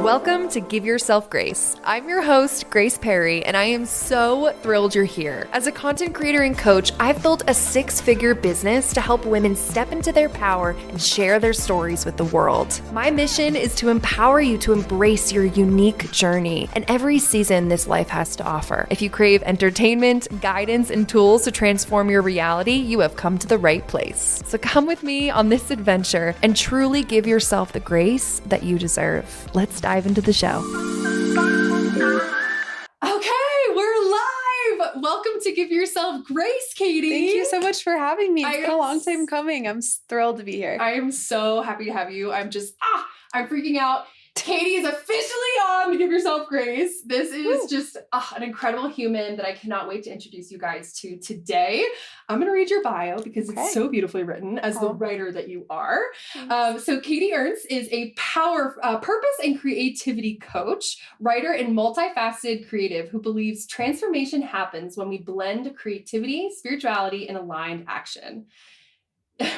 Welcome to Give Yourself Grace. I'm your host, Grace Perry, and I am so thrilled you're here. As a content creator and coach, I've built a 6-figure business to help women step into their power and share their stories with the world. My mission is to empower you to embrace your unique journey and every season this life has to offer. If you crave entertainment, guidance, and tools to transform your reality, you have come to the right place. So come with me on this adventure and truly give yourself the grace that you deserve. Let's dive into the show. Okay, we're live. Welcome to Give Yourself Grace, Katie. Thank you so much for having me. It's been a long time coming. I'm thrilled to be here. I am so happy to have you. I'm freaking out. Katie is officially on to Give Yourself Grace. This is just an incredible human that I cannot wait to introduce you guys to today. I'm going to read your bio because it's so beautifully written as the writer that you are. So Katie Erngst is a purpose and creativity coach, writer, and multifaceted creative who believes transformation happens when we blend creativity, spirituality, and aligned action.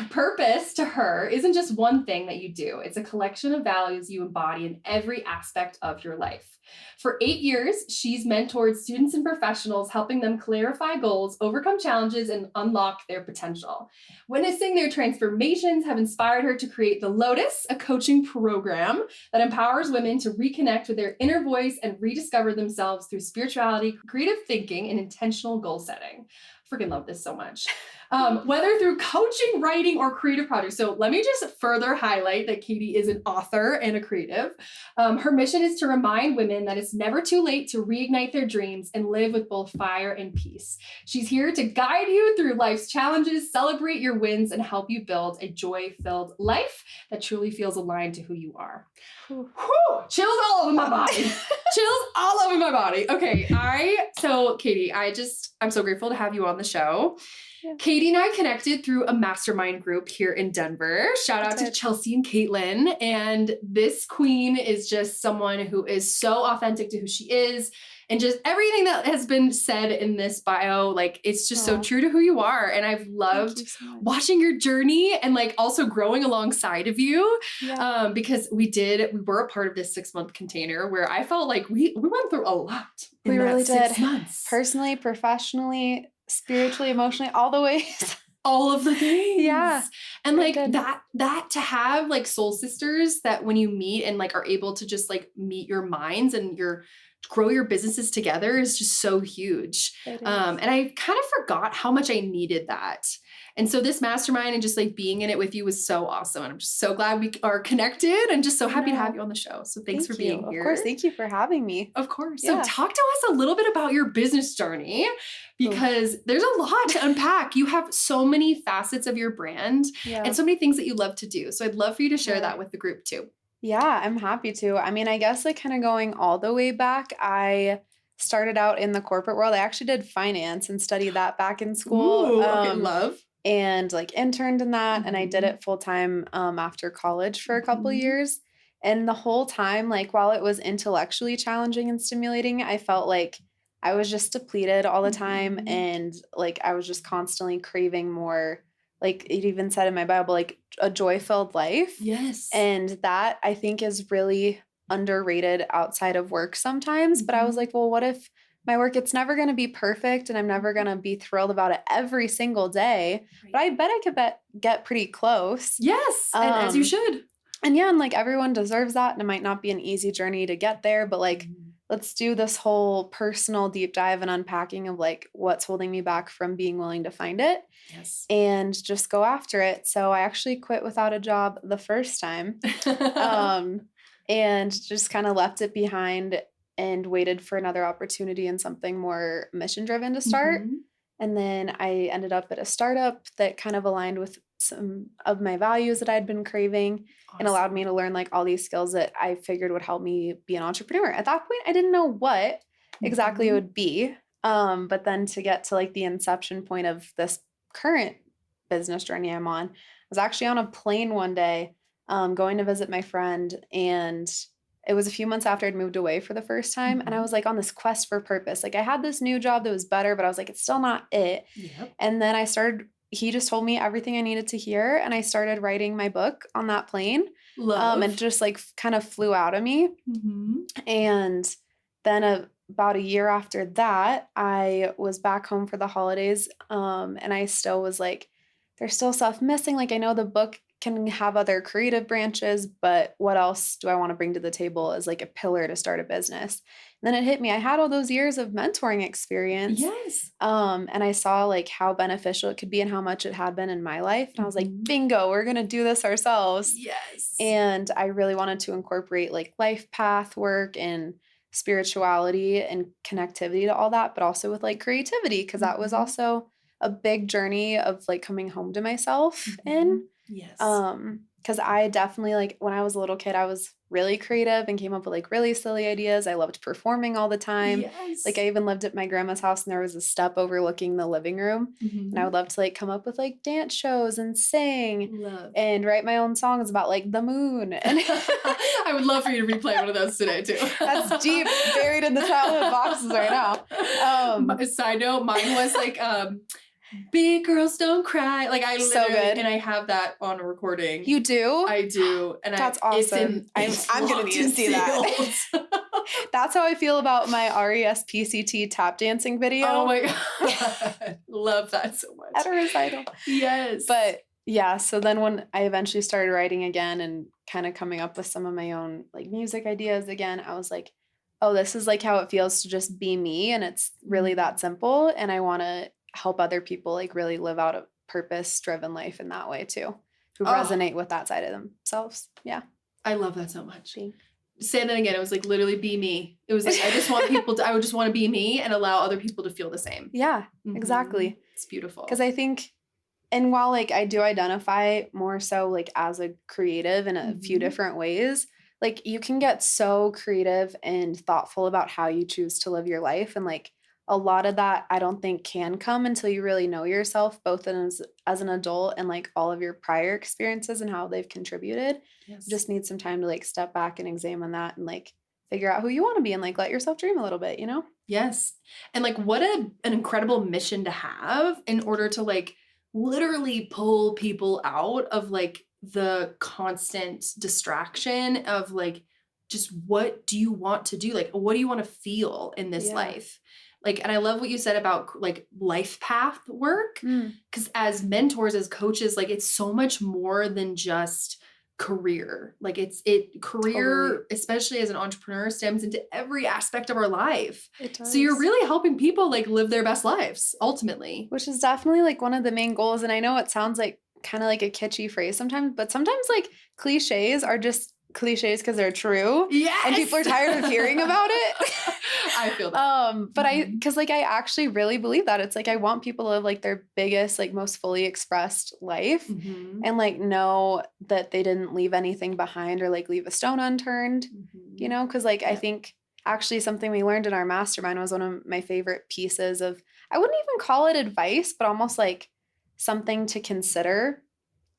Purpose to her isn't just one thing that you do. It's a collection of values you embody in every aspect of your life. For 8 years, she's mentored students and professionals, helping them clarify goals, overcome challenges, and unlock their potential. Witnessing their transformations have inspired her to create The Lotus, a coaching program that empowers women to reconnect with their inner voice and rediscover themselves through spirituality, creative thinking, and intentional goal setting. Freaking love this so much. Whether through coaching, writing, or creative projects. So let me just further highlight that Katie is an author and a creative. Her mission is to remind women that it's never too late to reignite their dreams and live with both fire and peace. She's here to guide you through life's challenges, celebrate your wins, and help you build a joy-filled life that truly feels aligned to who you are. Whew, chills all over my body. Chills all over my body. Okay, Katie, I'm so grateful to have you on the show. Yeah. Katie and I connected through a mastermind group here in Denver. Shout out to Chelsea and Caitlin. And this queen is just someone who is so authentic to who she is. And just everything that has been said in this bio, like, it's just so true to who you are. And I've loved watching your journey and like also growing alongside of you. Yeah. Because we were a part of this 6-month container where I felt like we went through a lot. We really did. 6 months. Personally, professionally, spiritually, emotionally, all the ways. All of the things. Yeah. And like that to have like soul sisters that when you meet and like are able to just like meet your minds and grow your businesses together is just so huge. And I kind of forgot how much I needed that. And so this mastermind and just like being in it with you was so awesome. And I'm just so glad we are connected and just so happy to have you on the show. So thanks for being here. Of course. Thank you for having me. Of course. Yeah. So talk to us a little bit about your business journey because there's a lot to unpack. You have so many facets of your brand and so many things that you love to do. So I'd love for you to share that with the group too. Yeah, I'm happy to. I mean, I guess like kind of going all the way back, I started out in the corporate world. I actually did finance and studied that back in school. Ooh, okay, love. And like interned in that. And I did it full time after college for a couple years. And the whole time, like while it was intellectually challenging and stimulating, I felt like I was just depleted all the time. And like I was just constantly craving more. Like it even said in my Bible, like a joy-filled life. Yes. And that I think is really underrated outside of work sometimes. But I was like, well, what if my work, it's never going to be perfect and I'm never going to be thrilled about it every single day. Right. But I bet I could get pretty close. Yes. And as you should. And yeah, and like everyone deserves that. And it might not be an easy journey to get there, but like, let's do this whole personal deep dive and unpacking of like what's holding me back from being willing to find it. Yes. And just go after it. So I actually quit without a job the first time and just kind of left it behind and waited for another opportunity and something more mission driven to start. And then I ended up at a startup that kind of aligned with some of my values that I'd been craving and allowed me to learn like all these skills that I figured would help me be an entrepreneur. At that point, I didn't know what exactly it would be. But then to get to like the inception point of this current business journey I'm on, I was actually on a plane one day going to visit my friend, and it was a few months after I'd moved away for the first time. And I was like on this quest for purpose. Like I had this new job that was better, but I was like, it's still not it. And then I started he just told me everything I needed to hear. And I started writing my book on that plane. Love. And just like kind of flew out of me. And then about a year after that, I was back home for the holidays. And I still was like, there's still stuff missing. Like, I know the book can have other creative branches, but what else do I want to bring to the table as like a pillar to start a business? And then it hit me. I had all those years of mentoring experience. Yes. And I saw like how beneficial it could be and how much it had been in my life. And I was like, bingo, we're going to do this ourselves. Yes. And I really wanted to incorporate like life path work and spirituality and connectivity to all that, but also with like creativity, because that was also a big journey of like coming home to myself in. Yes. Because I definitely, like, when I was a little kid, I was really creative and came up with like really silly ideas. I loved performing all the time. Yes. Like, I even lived at my grandma's house and there was a step overlooking the living room. And I would love to like come up with like dance shows and sing and write my own songs about like the moon. And I would love for you to replay one of those today too. That's deep, buried in the childhood boxes right now. Side note, mine was like, big girls don't cry. Like I so literally, good. And I have that on a recording. You do? I do. And that's awesome. I'm going to need to see that. That's how I feel about my RESPCT tap dancing video. Oh my God. Love that so much. At a recital. Yes. But yeah, so then when I eventually started writing again and kind of coming up with some of my own like music ideas again, I was like, oh, this is like how it feels to just be me. And it's really that simple. And I want to help other people like really live out a purpose-driven life in that way too, who resonate with that side of themselves. Yeah. I love that so much. Say that again. It was like literally be me. It was like, I just want people to, I would just want to be me and allow other people to feel the same. Yeah, exactly. It's beautiful. Because I think, and while like I do identify more so like as a creative in a few different ways, like you can get so creative and thoughtful about how you choose to live your life. And like a lot of that I don't think can come until you really know yourself, both as an adult and like all of your prior experiences and how they've contributed. Yes. You just need some time to like step back and examine that and like figure out who you want to be and like let yourself dream a little bit, you know? Yes. And like what an incredible mission to have in order to like literally pull people out of like the constant distraction of like, just what do you want to do? Like, what do you want to feel in this life? Like, and I love what you said about like life path work, because as mentors, as coaches, like it's so much more than just career. Like career, especially as an entrepreneur, stems into every aspect of our life. It does. So you're really helping people like live their best lives ultimately. Which is definitely like one of the main goals. And I know it sounds like kind of like a kitschy phrase sometimes, but sometimes like cliches are just cliches because they're true. Yes. And people are tired of hearing about it. I feel that. But because like I actually really believe that. It's like I want people to live like their biggest, like most fully expressed life and like know that they didn't leave anything behind or like leave a stone unturned, you know? Because like I think actually something we learned in our mastermind was one of my favorite pieces of, I wouldn't even call it advice, but almost like something to consider,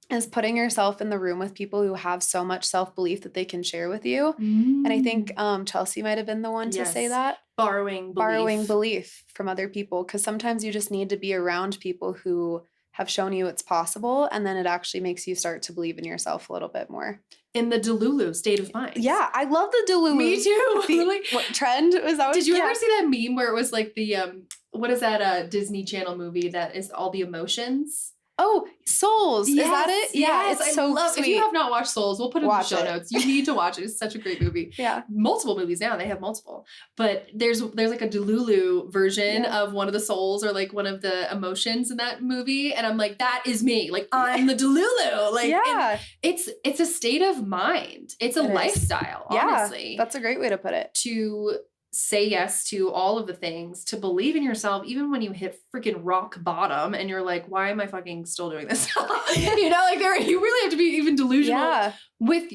is putting yourself in the room with people who have so much self-belief that they can share with you. And I think Chelsea might have been the one to say that. Borrowing belief from other people. Because sometimes you just need to be around people who have shown you it's possible. And then it actually makes you start to believe in yourself a little bit more. In the delulu state of mind. Yeah, I love the delulu. Me too. Like, what trend? Was that what, did you ever see that meme where it was like the, what is that Disney Channel movie that is all the emotions? Oh, Souls. Yes, is that it? Yeah, it's so sweet. If you have not watched Souls, we'll put it in the show notes. You need to watch it. It's such a great movie. Yeah. Multiple movies now. They have multiple. But there's like a delulu version of one of the souls or like one of the emotions in that movie. And I'm like, that is me. Like, I'm the delulu. Like, it's a state of mind. It's a lifestyle, honestly. That's a great way to put it. To say yes to all of the things, to believe in yourself, even when you hit freaking rock bottom and you're like, why am I fucking still doing this? You know, like you really have to be even delusional with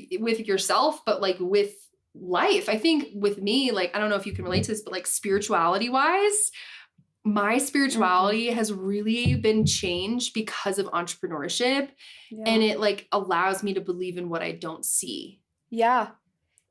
yourself, but like with life. I think with me, like, I don't know if you can relate to this, but like spirituality wise, my spirituality has really been changed because of entrepreneurship. And it like allows me to believe in what I don't see. Yeah.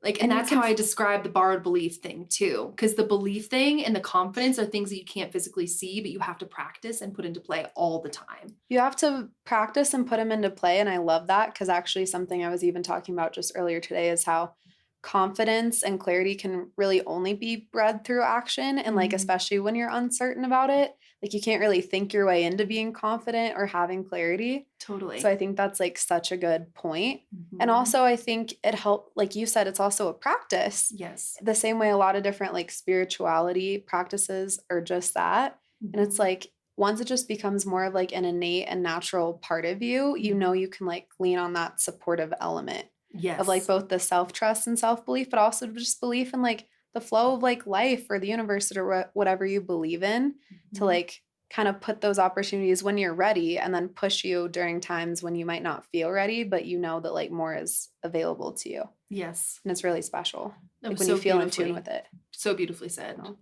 Like, and that's how I describe the borrowed belief thing too. Because the belief thing and the confidence are things that you can't physically see, but you have to practice and put into play all the time. You have to practice and put them into play. And I love that, because actually something I was even talking about just earlier today is how confidence and clarity can really only be bred through action. And like, especially when you're uncertain about it, like you can't really think your way into being confident or having clarity. Totally. So I think that's like such a good point. And also I think it helped, like you said, it's also a practice. Yes. The same way a lot of different like spirituality practices are just that. And it's like, once it just becomes more of like an innate and natural part of you, you know, you can like lean on that supportive element. Yes. Of like both the self-trust and self-belief, but also just belief in like the flow of like life or the universe or whatever you believe in, to like kind of put those opportunities when you're ready, and then push you during times when you might not feel ready, but you know that like more is available to you. Yes. And it's really special. Like when so you feel in tune with it. So beautifully said. Oh,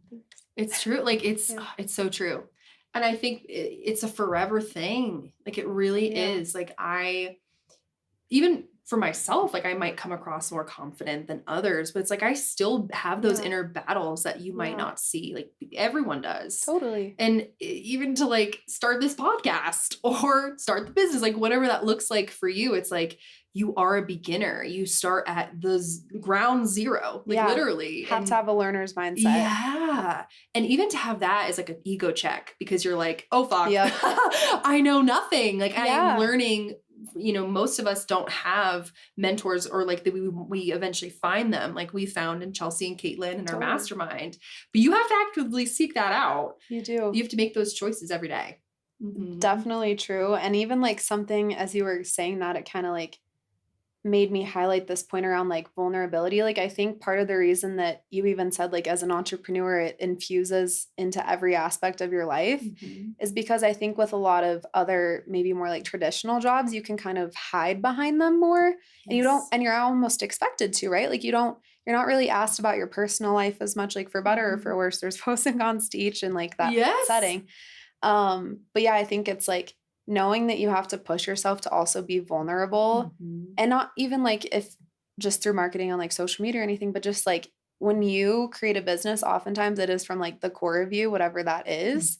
it's true. Like it's so true. And I think it's a forever thing. Like it really is. Like even for myself, like I might come across more confident than others, but it's like I still have those inner battles that you might not see. Like everyone does. Totally. And even to like start this podcast or start the business, like whatever that looks like for you, it's like you are a beginner. You start at the ground zero, like literally. Have to have a learner's mindset. Yeah. And even to have that is like an ego check, because you're like, oh fuck, Yep. I know nothing. Like I am learning. You know, most of us don't have mentors, or like that we eventually find them, like we found in Chelsea and Caitlin in our mastermind. But you have to actively seek that out. You do. You have to make those choices every day. Definitely true. And even like something, as you were saying that, it kind of like made me highlight this point around like vulnerability. Like I think part of the reason that you even said like as an entrepreneur it infuses into every aspect of your life is because I think with a lot of other maybe more like traditional jobs, you can kind of hide behind them more. And you're almost expected to, right? Like you're not really asked about your personal life as much. Like for better or for worse, there's pros and cons to each in like that setting. But yeah, I think it's like knowing that you have to push yourself to also be vulnerable, and not even like if just through marketing on like social media or anything, but just like when you create a business, oftentimes it is from like the core of you, whatever that is.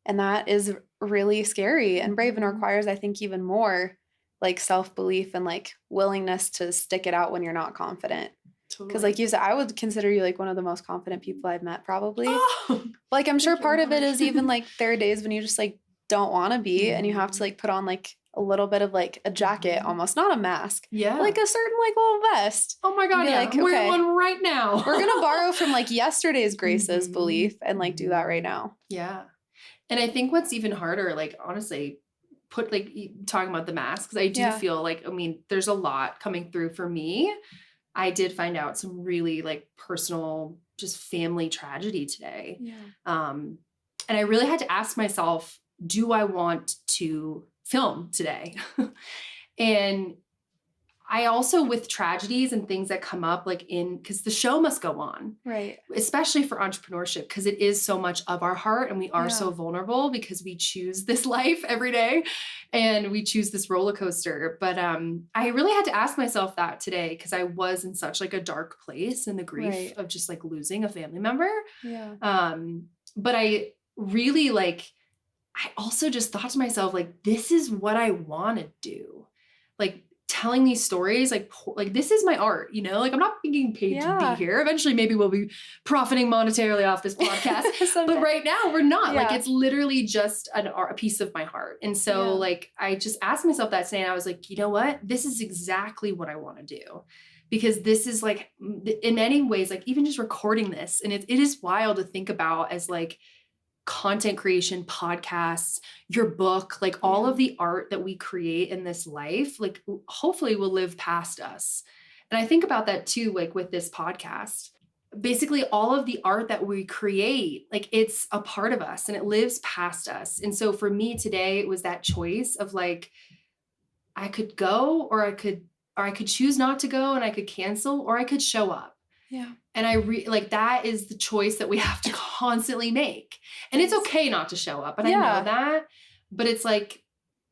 And that is really scary and brave, and requires, I think, even more like self-belief and like willingness to stick it out when you're not confident. Because like you said, I would consider you like one of the most confident people I've met probably. Like I'm sure part of it is even like there are days when you just like don't want to be, and you have to like put on like a little bit of like a jacket, almost not a mask, like a certain like little vest. Oh my god, like, I'm wearing one right now. We're gonna borrow from like yesterday's Grace's belief and like do that right now. Yeah. And I think what's even harder, like honestly, talking about the mask, because I do feel like, I mean, there's a lot coming through for me. I did find out some really like personal, just family tragedy today. And I really had to ask myself, do I want to film today? And I also, with tragedies and things that come up, like because the show must go on, right? Especially for entrepreneurship, because it is so much of our heart, and we are so vulnerable because we choose this life every day, and we choose this roller coaster. But I really had to ask myself that today, because I was in such like a dark place in the grief of just like losing a family member. But I really I also just thought to myself, like, this is what I want to do. Like telling these stories, like this is my art, you know, like I'm not being paid to be here. Eventually, maybe we'll be profiting monetarily off this podcast, but right now we're not. Like it's literally just a piece of my heart. And so like, I just asked myself that today, and I was like, you know what, this is exactly what I want to do. Because this is like, in many ways, like even just recording this, and it is wild to think about as like content creation, podcasts, your book, like all of the art that we create in this life, like hopefully will live past us. And I think about that too, like with this podcast, basically all of the art that we create, like it's a part of us and it lives past us. And so for me today, it was that choice of like, I could go, or I could choose not to go, and I could cancel, or I could show up. And I like that is the choice that we have to constantly make. And it's okay not to show up. And I know that, but it's like,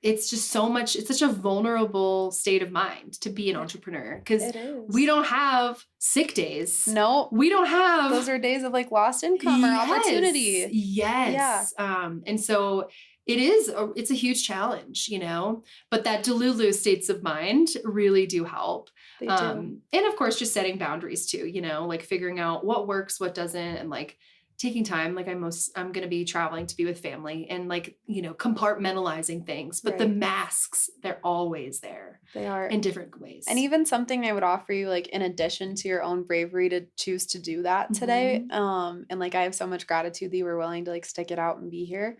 it's just so much, it's such a vulnerable state of mind to be an entrepreneur because It is. we don't have sick days. No. We don't have. Those are days of like lost income or opportunity. Yes. Yeah. And so it's a huge challenge, you know, but that delulu states of mind really do help. They do. And of course, just setting boundaries too, you know, like figuring out what works, what doesn't, and like taking time. Like I'm going to be traveling to be with family and like, you know, compartmentalizing things, but the masks, they're always there. They are in different ways. And even something I would offer you, like in addition to your own bravery to choose to do that today. And like, I have so much gratitude that you were willing to like stick it out and be here,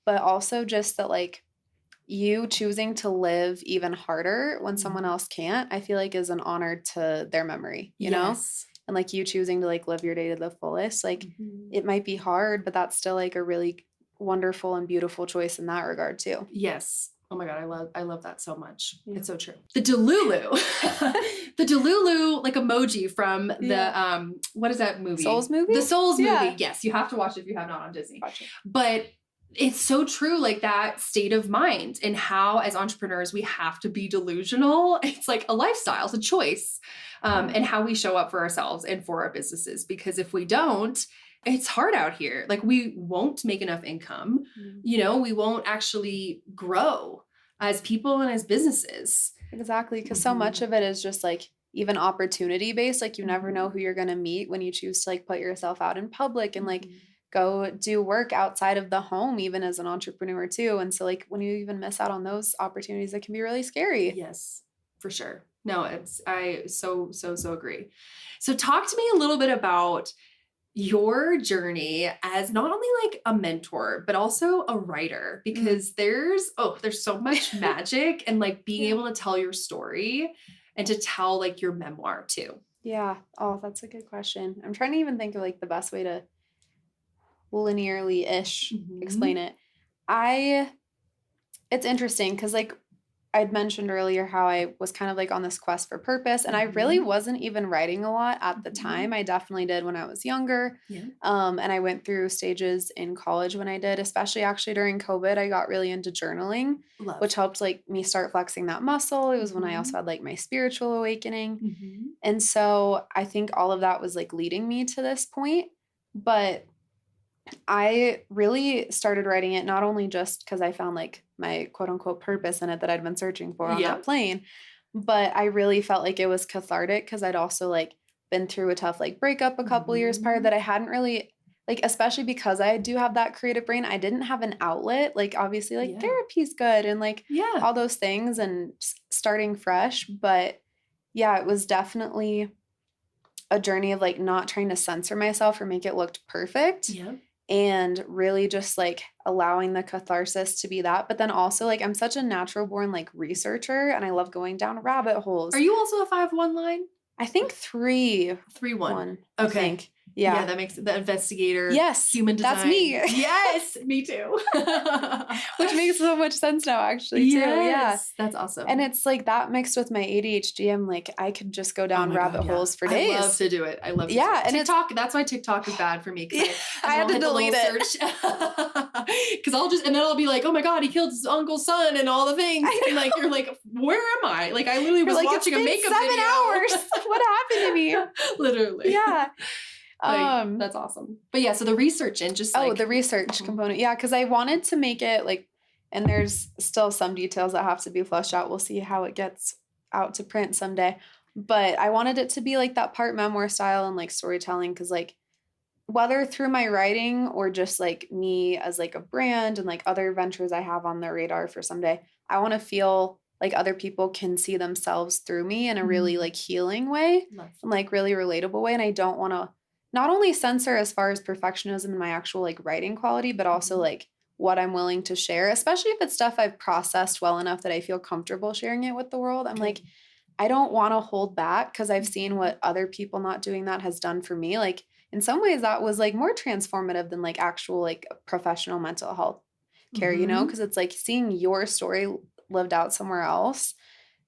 but also just that like you choosing to live even harder when someone else can't, I feel like is an honor to their memory, you know? And like you choosing to like live your day to the fullest, like it might be hard, but that's still like a really wonderful and beautiful choice in that regard too. Yes. Oh my God. I love that so much. Yeah. It's so true. The delulu, the delulu like emoji from the, what is that movie? Souls movie? The Souls movie. Yes. You have to watch it if you have not on Disney. Watch it. But it's so true. Like that state of mind and how as entrepreneurs, we have to be delusional. It's like a lifestyle, it's a choice. And how we show up for ourselves and for our businesses, because if we don't, it's hard out here. Like we won't make enough income, you know, we won't actually grow as people and as businesses. Exactly. Because so much of it is just like even opportunity based. Like you never know who you're going to meet when you choose to like put yourself out in public and like go do work outside of the home, even as an entrepreneur too. And so like when you even miss out on those opportunities, it can be really scary. Yes, for sure. No, I so agree. So talk to me a little bit about your journey as not only like a mentor, but also a writer, because there's so much magic and like being able to tell your story and to tell like your memoir too. Yeah. Oh, that's a good question. I'm trying to even think of like the best way to linearly-ish explain it. It's interesting because like I'd mentioned earlier how I was kind of like on this quest for purpose, and I really wasn't even writing a lot at the time. I definitely did when I was younger. And I went through stages in college when I did, especially actually during COVID, I got really into journaling, which helped like me start flexing that muscle. It was when I also had like my spiritual awakening. And so I think all of that was like leading me to this point, but I really started writing it not only just because I found like my quote unquote purpose in it that I'd been searching for on that plane, but I really felt like it was cathartic because I'd also like been through a tough like breakup a couple years prior that I hadn't really like, especially because I do have that creative brain, I didn't have an outlet. Like obviously like therapy's good and like all those things and starting fresh. But yeah, it was definitely a journey of like not trying to censor myself or make it look perfect. And really just like allowing the catharsis to be that. But then also like I'm such a natural born like researcher and I love going down rabbit holes. Are you also a 5-1 line? I think 3-1. Okay. I think. Yeah, that makes the investigator. Yes. Human design. That's me. Yes, me too. Which makes so much sense now, actually, too. Yeah. That's awesome. And it's like that mixed with my ADHD. I'm like, I could just go down rabbit holes for days. I love to do it. I love to do it. And TikTok, that's why TikTok is bad for me. I had to delete it. Because and then I'll be like, oh my God, he killed his uncle's son and all the things. And like, you're like, where am I? Like, I literally was watching a makeup video. 7 hours. What happened to me? Literally. Yeah. Like, that's awesome. But yeah, so the research and just like, the research component. Yeah, because I wanted to make it like, and there's still some details that have to be fleshed out. We'll see how it gets out to print someday. But I wanted it to be like that part memoir style and like storytelling, because like whether through my writing or just like me as like a brand and like other ventures I have on the radar for someday, I want to feel like other people can see themselves through me in a really like healing way and like really relatable way. And I don't want to not only censor as far as perfectionism in my actual like writing quality, but also like what I'm willing to share, especially if it's stuff I've processed well enough that I feel comfortable sharing it with the world. I'm like, I don't want to hold back because I've seen what other people not doing that has done for me. Like in some ways that was like more transformative than like actual like professional mental health care, you know, because it's like seeing your story lived out somewhere else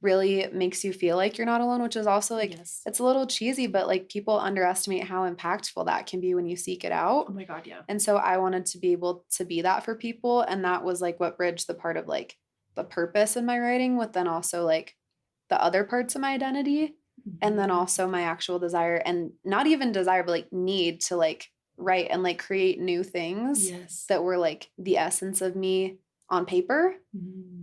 really makes you feel like you're not alone, which is also like, it's a little cheesy, but like people underestimate how impactful that can be when you seek it out. Oh my God, yeah. And so I wanted to be able to be that for people. And that was like what bridged the part of like the purpose in my writing with then also like the other parts of my identity. And then also my actual desire, and not even desire, but like need to like write and like create new things that were like the essence of me on paper.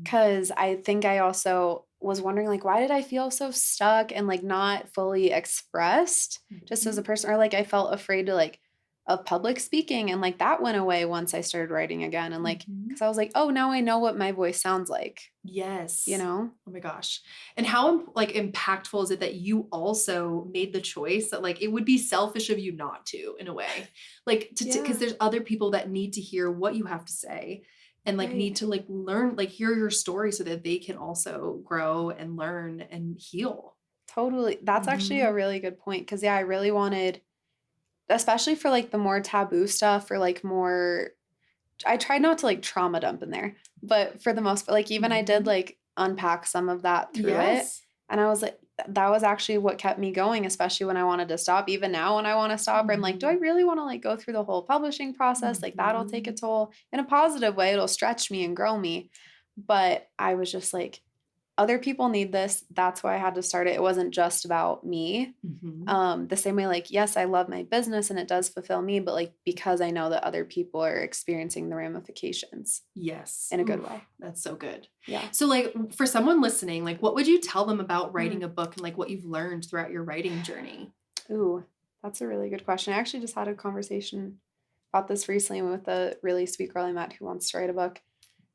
Cause I think I also was wondering like, why did I feel so stuck and like not fully expressed just as a person, or like I felt afraid to like of public speaking, and like that went away once I started writing again. And like, cause I was like, oh, now I know what my voice sounds like. Yes. You know? Oh my gosh. And how like impactful is it that you also made the choice that like it would be selfish of you not to, in a way, like because there's other people that need to hear what you have to say and like need to like learn, like hear your story so that they can also grow and learn and heal. Totally. That's actually a really good point. Cause I really wanted, especially for like the more taboo stuff or like more, I tried not to like trauma dump in there, but for the most part, like even I did like unpack some of that through it. And I was like, that was actually what kept me going, especially when I wanted to stop. Even now when I want to stop, I'm like, do I really want to like go through the whole publishing process? Like that'll take a toll in a positive way. It'll stretch me and grow me. But I was just like, other people need this. That's why I had to start it. It wasn't just about me. The same way, like, yes, I love my business and it does fulfill me, but like, because I know that other people are experiencing the ramifications. In a good way. That's so good. Yeah. So like for someone listening, like what would you tell them about writing a book and like what you've learned throughout your writing journey? Ooh, that's a really good question. I actually just had a conversation about this recently with a really sweet girl I met who wants to write a book.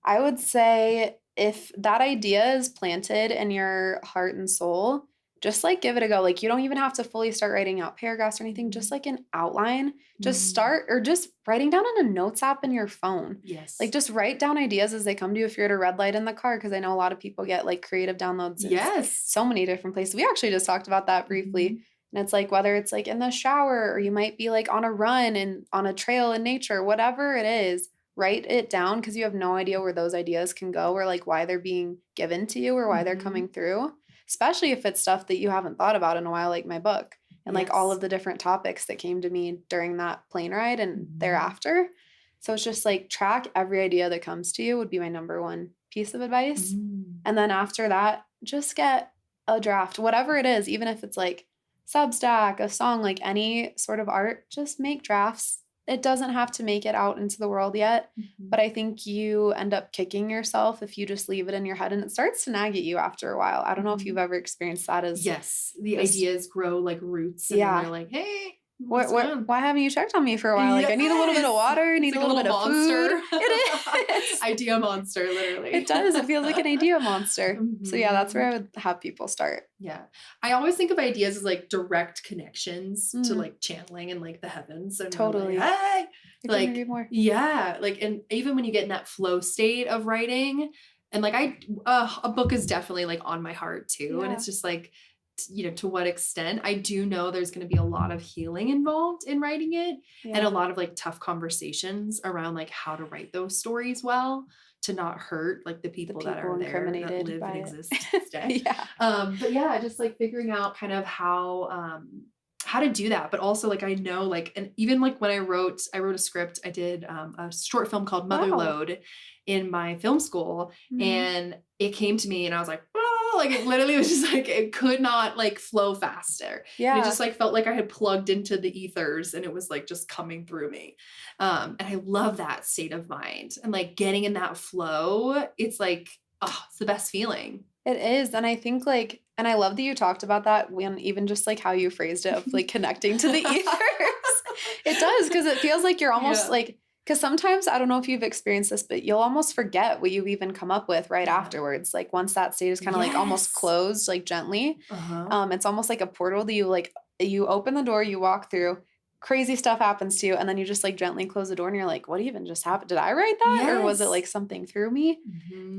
I would say if that idea is planted in your heart and soul, just like give it a go. Like you don't even have to fully start writing out paragraphs or anything, just like an outline. Just start, or just writing down on a notes app in your phone. Like just write down ideas as they come to you if you're at a red light in the car, because I know a lot of people get like creative downloads in so many different places. We actually just talked about that briefly. And it's like whether it's like in the shower or you might be like on a run and on a trail in nature, whatever it is, write it down, because you have no idea where those ideas can go or like why they're being given to you or why they're coming through, especially if it's stuff that you haven't thought about in a while, like my book and like all of the different topics that came to me during that plane ride and thereafter. So it's just like track every idea that comes to you would be my number one piece of advice. And then after that, just get a draft, whatever it is, even if it's like Substack, a song, like any sort of art, just make drafts. It doesn't have to make it out into the world yet, but I think you end up kicking yourself if you just leave it in your head and it starts to nag at you after a while. I don't know if you've ever experienced that as the ideas grow like roots and then they're like, hey, why haven't you checked on me for a while? Like I need a little bit of water, need like a little bit of food. It is. Idea monster, literally. It does. It feels like an idea monster. So yeah, that's where I would have people start. Yeah. I always think of ideas as like direct connections to like channeling and like the heavens. And totally. Like, hey! Like more. Yeah. Like, and even when you get in that flow state of writing, and like a book is definitely like on my heart too. And it's just like, you know, to what extent. I do know there's going to be a lot of healing involved in writing it and a lot of like tough conversations around like how to write those stories well to not hurt like the people that are there that live and exist today. But yeah, just like figuring out kind of how to do that. But also like, I know like, and even like when I wrote a script, I did a short film called Motherload in my film school and it came to me and I was like, like it literally was just like, it could not like flow faster. And it just like felt like I had plugged into the ethers and it was like just coming through me. And I love that state of mind and like getting in that flow. It's like, it's the best feeling. It is. And I think like, and I love that you talked about that when even just like how you phrased it of like connecting to the ethers. It does. Cause it feels like you're almost like, because sometimes, I don't know if you've experienced this, but you'll almost forget what you've even come up with right afterwards. Like once that state is kind of like almost closed, like gently, it's almost like a portal that you open the door, you walk through, crazy stuff happens to you, and then you just like gently close the door and you're like, what even just happened? Did I write that? Or was it like something through me?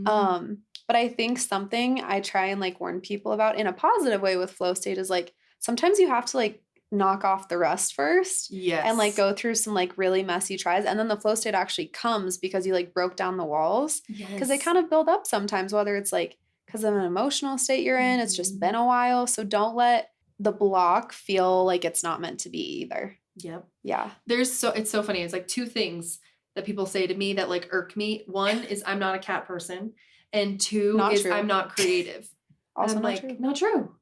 But I think something I try and like warn people about in a positive way with flow state is like, sometimes you have to like knock off the rust first and like go through some like really messy tries, and then the flow state actually comes because you like broke down the walls, because they kind of build up sometimes, whether it's like because of an emotional state you're in, it's just been a while. So don't let the block feel like it's not meant to be either. It's so funny. It's like two things that people say to me that like irk me. One is I'm not a cat person. And 2 Not is true. I'm not creative. Also and I'm not like, true. not true.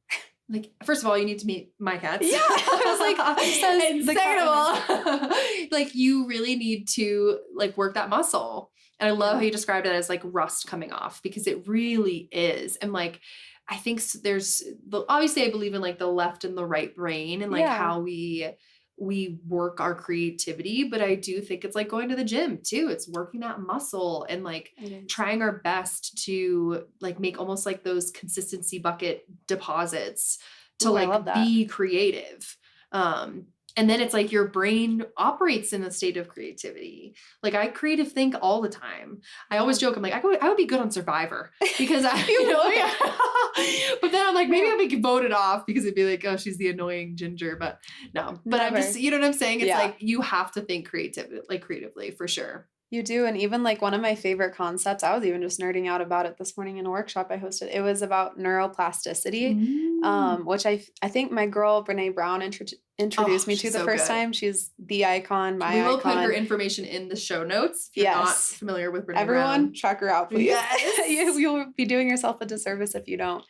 Like, first of all, you need to meet my cats. Yeah. I was like, says and the second of cat all, like you really need to like work that muscle. And I love how you described it as like rust coming off, because it really is. And like, I think obviously I believe in like the left and the right brain and like how we work our creativity, but I do think it's like going to the gym too. It's working that muscle and like trying our best to like make almost like those consistency bucket deposits to like be creative. And then it's like your brain operates in a state of creativity. Like I creative think all the time. I always joke, I'm like, I would be good on Survivor because but then I'm like, maybe I'll be voted off because it'd be like, oh, she's the annoying ginger, but no, but I'm just, you know what I'm saying? It's like, you have to think creatively for sure. You do. And even like one of my favorite concepts, I was even just nerding out about it this morning in a workshop I hosted. It was about neuroplasticity, which I think my girl, Brene Brown, introduced me to the first time. She's the icon, my icon. We will put her information in the show notes if you're not familiar with Brene Everyone, Brown. check her out, please. Yes. You'll be doing yourself a disservice if you don't.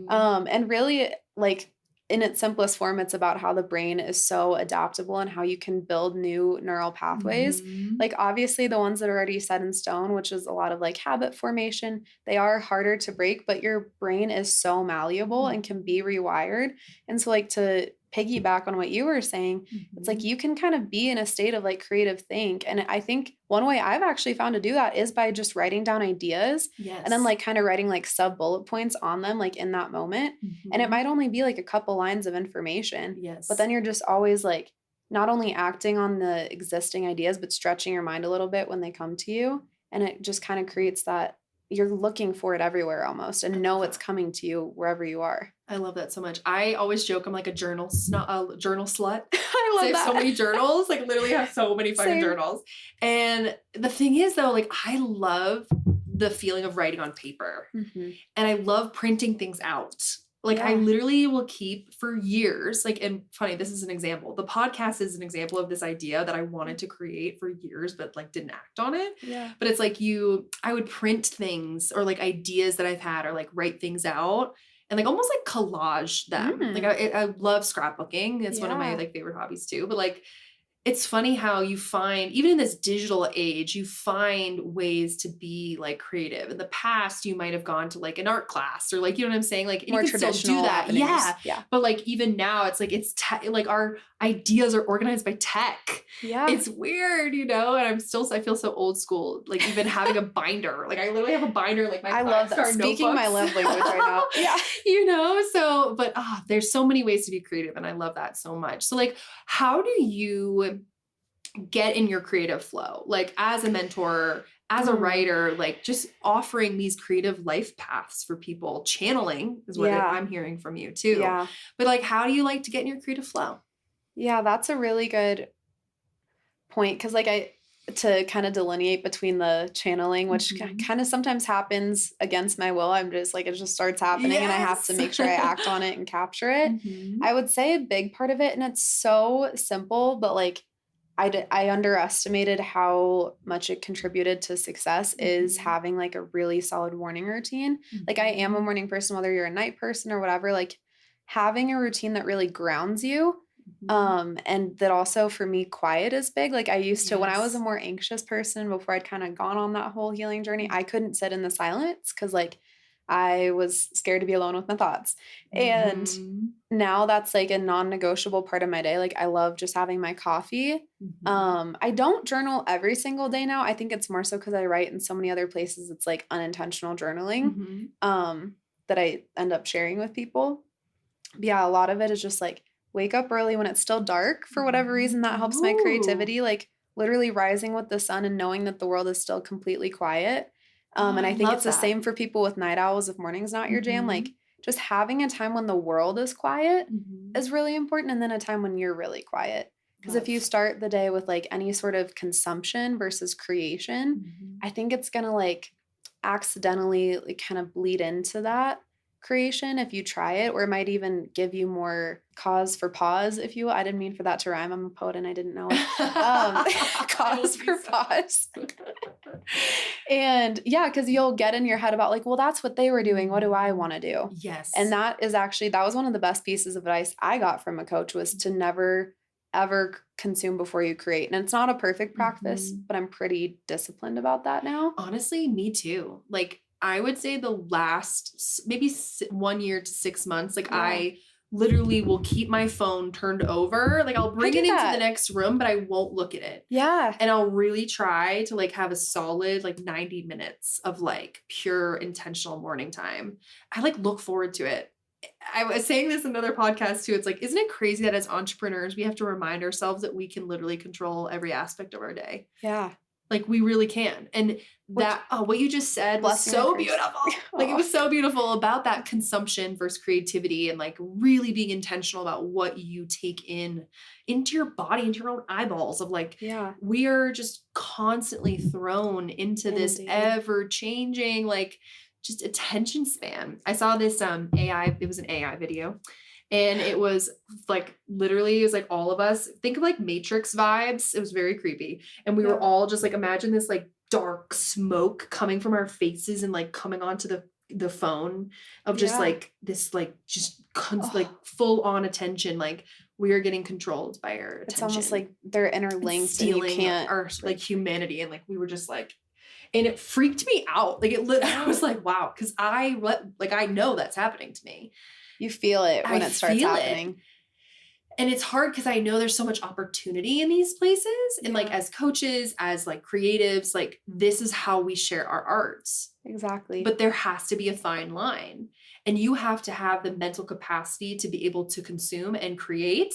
And really, like, in its simplest form, it's about how the brain is so adaptable and how you can build new neural pathways. Like obviously the ones that are already set in stone, which is a lot of like habit formation, they are harder to break, but your brain is so malleable and can be rewired. And so like to piggyback on what you were saying, it's like you can kind of be in a state of like creative think. And I think one way I've actually found to do that is by just writing down ideas and then like kind of writing like sub bullet points on them like in that moment. And it might only be like a couple lines of information, but then you're just always like not only acting on the existing ideas, but stretching your mind a little bit when they come to you. And it just kind of creates that you're looking for it everywhere almost and know it's coming to you wherever you are. I love that so much. I always joke I'm like a journal slut. I love I have that. so many journals, like literally have so many fucking journals. And the thing is though, like I love the feeling of writing on paper and I love printing things out. Like I literally will keep for years, like, and funny, this is an example. The podcast is an example of this idea that I wanted to create for years, but like didn't act on it. But it's like I would print things or like ideas that I've had or like write things out and like almost like collage them. Like I love scrapbooking. It's one of my like favorite hobbies too, but like, it's funny how you find, even in this digital age, you find ways to be like creative. In the past, you might have gone to like an art class or like, you know what I'm saying? Like more you can traditional still do that. Avenues. Yeah. But like, even now it's like, like our ideas are organized by tech. It's weird, you know? And I feel so old school, like even having a binder, like I literally have a binder, like my I love that. Speaking my love language right now. You know, so, but there's so many ways to be creative and I love that so much. So like, how do you get in your creative flow? Like as a mentor, as a writer, like just offering these creative life paths for people, channeling is what I'm hearing from you too. But like, how do you like to get in your creative flow? Yeah, that's a really good point. Cause like to kind of delineate between the channeling, which kind of sometimes happens against my will. I'm just like, it just starts happening and I have to make sure I act on it and capture it. I would say a big part of it, and it's so simple, but like I underestimated how much it contributed to success is having like a really solid morning routine. Like I am a morning person, whether you're a night person or whatever, like having a routine that really grounds you. And that also for me, quiet is big. Like I used to, when I was a more anxious person before I'd kind of gone on that whole healing journey, I couldn't sit in the silence because like I was scared to be alone with my thoughts. And now that's like a non-negotiable part of my day. Like I love just having my coffee. I don't journal every single day now. I think it's more so because I write in so many other places. It's like unintentional journaling that I end up sharing with people. But yeah, a lot of it is just like wake up early when it's still dark for whatever reason. That helps my creativity. Like literally rising with the sun and knowing that the world is still completely quiet. And I think it's the same for people with night owls if morning's not your jam. Like just having a time when the world is quiet is really important. And then a time when you're really quiet. Because if you start the day with like any sort of consumption versus creation, I think it's going to like accidentally like kind of bleed into that creation if you try it, or it might even give you more cause for pause, if you will. I didn't mean for that to rhyme. I'm a poet and I didn't know it. Cause for pause. And yeah, because you'll get in your head about like, well, that's what they were doing. What do I want to do? Yes. And that was one of the best pieces of advice I got from a coach, was to never, ever consume before you create. And it's not a perfect practice, but I'm pretty disciplined about that now. Honestly, me too. Like, I would say the last maybe 1 year to 6 months, like I literally will keep my phone turned over. Like I'll bring it into the next room, but I won't look at it. Yeah. And I'll really try to like have a solid like 90 minutes of like pure intentional morning time. I like look forward to it. I was saying this in another podcast too. It's like, isn't it crazy that as entrepreneurs, we have to remind ourselves that we can literally control every aspect of our day? Yeah. Like we really can. And that, what you just said was so beautiful. Like it was so beautiful about that consumption versus creativity, and like really being intentional about what you take in into your body, into your own eyeballs of like, we are just constantly thrown into this ever changing, like just attention span. I saw this, it was an AI video. And it was like, literally, it was like all of us, think of like Matrix vibes. It was very creepy. And we were all just like, imagine this like dark smoke coming from our faces and like coming onto the phone of just like this, like just like full on attention. Like we are getting controlled by our attention. It's almost like they're interlinked, stealing and you can't our like humanity. And like, we were just like, and it freaked me out. Like I was like, wow. Cause I know that's happening to me. You feel it when it starts happening. And it's hard because I know there's so much opportunity in these places. And like as coaches, as like creatives, like this is how we share our arts. Exactly. But there has to be a fine line. And you have to have the mental capacity to be able to consume and create.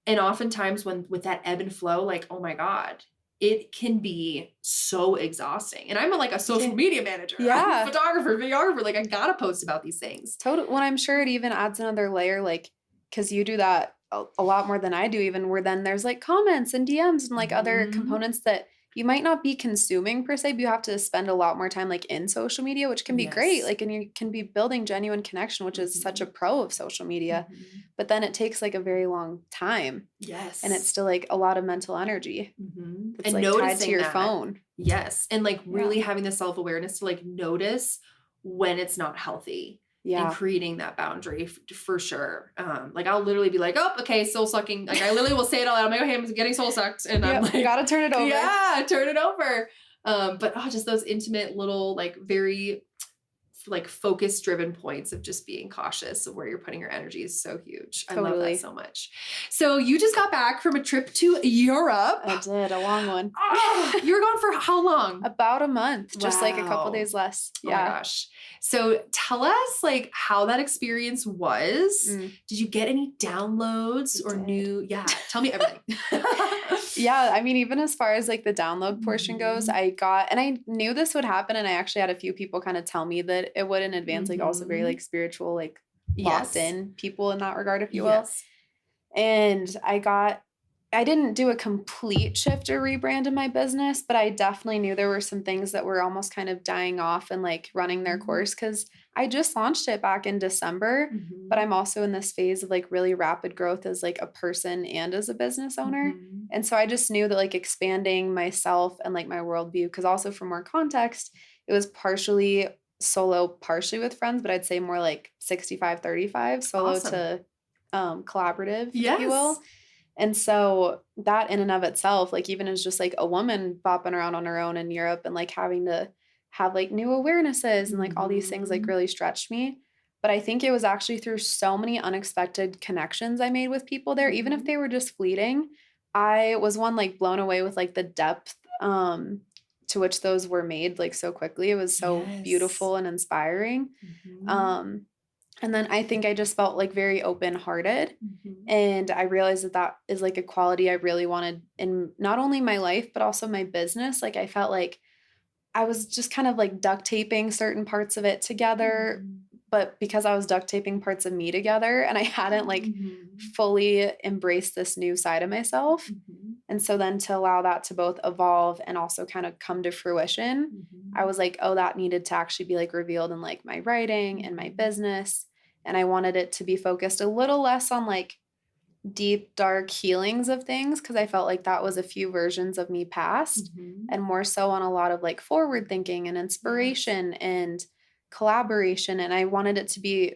And oftentimes with that ebb and flow, like, oh my God, it can be so exhausting. And I'm like a social media manager. I'm a photographer, videographer. Like I gotta post about these things. Totally. Well, I'm sure it even adds another layer, like, because you do that a lot more than I do, even, where then there's like comments and DMs and like other components that you might not be consuming per se, but you have to spend a lot more time like in social media, which can be great. Like, and you can be building genuine connection, which is such a pro of social media, but then it takes like a very long time. Yes. And it's still like a lot of mental energy. It's and like tied to your phone. Yes. And like really having the self-awareness to like notice when it's not healthy. And creating that boundary for sure. Like I'll literally be like, oh, okay, soul sucking. Like I literally will say it all out. I'm like, okay, I'm getting soul sucked. And I'm like, you gotta turn it over. Yeah, turn it over. But just those intimate little, like very like focus driven points of just being cautious of where you're putting your energy is so huge. Totally. I love that so much. So you just got back from a trip to Europe. I did, a long one. You were gone for how long? About a month, just like a couple days less. Oh my gosh. So tell us like how that experience was. Did you get any downloads or new? Yeah. Tell me everything. Yeah. I mean, even as far as like the download portion goes, and I knew this would happen. And I actually had a few people kind of tell me that it would in advance, like also very like spiritual, like locked in people in that regard, if you will. And I didn't do a complete shift or rebrand in my business, but I definitely knew there were some things that were almost kind of dying off and like running their course, because I just launched it back in December, but I'm also in this phase of like really rapid growth as like a person and as a business owner. And so I just knew that like expanding myself and like my worldview, because also for more context, it was partially solo, partially with friends, but I'd say more like 65-35 solo to collaborative, if you will. And so that in and of itself, like even as just like a woman bopping around on her own in Europe and like having to have like new awarenesses and like all these things like really stretched me. But I think it was actually through so many unexpected connections I made with people there, even if they were just fleeting. I was like blown away with like the depth to which those were made like so quickly. It was so beautiful and inspiring. And then I think I just felt like very open-hearted. And I realized that is like a quality I really wanted in not only my life, but also my business. Like I felt like I was just kind of like duct taping certain parts of it together, but because I was duct taping parts of me together and I hadn't like fully embraced this new side of myself. And so then to allow that to both evolve and also kind of come to fruition, I was like, oh, that needed to actually be like revealed in like my writing and my business. And I wanted it to be focused a little less on like deep, dark healings of things because I felt like that was a few versions of me past and more so on a lot of like forward thinking and inspiration and collaboration. And I wanted it to be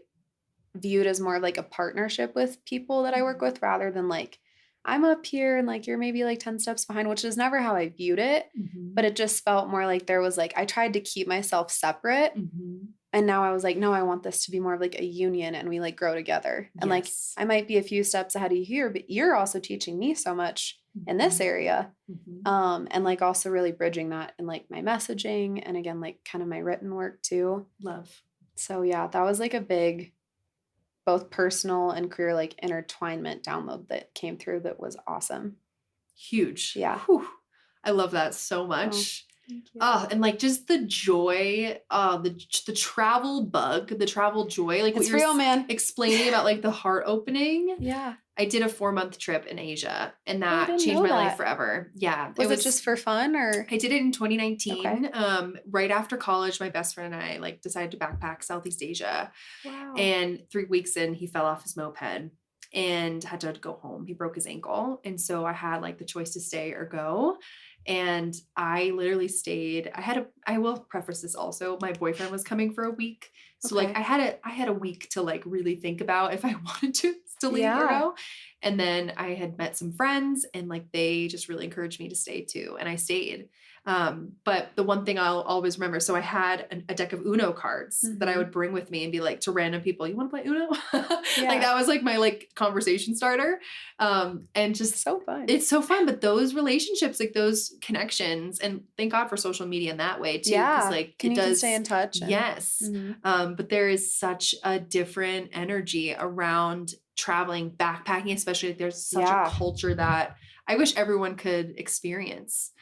viewed as more of like a partnership with people that I work with rather than like I'm up here and like you're maybe like 10 steps behind, which is never how I viewed it. But it just felt more like there was like I tried to keep myself separate. And now I was like, no, I want this to be more of like a union and we like grow together. And like I might be a few steps ahead of you here, but you're also teaching me so much in this area. And like also really bridging that in like my messaging and again, like kind of my written work too. Love. So yeah, that was like a big both personal and career like intertwinement download that came through that was awesome. Huge. Yeah. Whew. I love that so much. And like just the joy, the travel bug, the travel joy, like it's what you're real, man. explaining about like the heart opening. Yeah. I did a 4-month trip in Asia and that changed my life forever. Yeah. Was it just for fun or? I did it in 2019. Right after college, my best friend and I like decided to backpack Southeast Asia. Wow. And 3 weeks in, he fell off his moped and had to go home. He broke his ankle. And so I had like the choice to stay or go. And I literally stayed. I will preface this also. My boyfriend was coming for a week. So like I had a week to like really think about if I wanted to leave or go. And then I had met some friends and like they just really encouraged me to stay too. And I stayed. But the one thing I'll always remember, so I had a deck of Uno cards that I would bring with me and be like to random people, you want to play Uno? Like that was like my like conversation starter. And just so fun. It's so fun. But those relationships, like those connections, and thank God for social media in that way too. Because like it does stay in touch. Yes. But there is such a different energy around traveling, backpacking, especially like there's such a culture that I wish everyone could experience,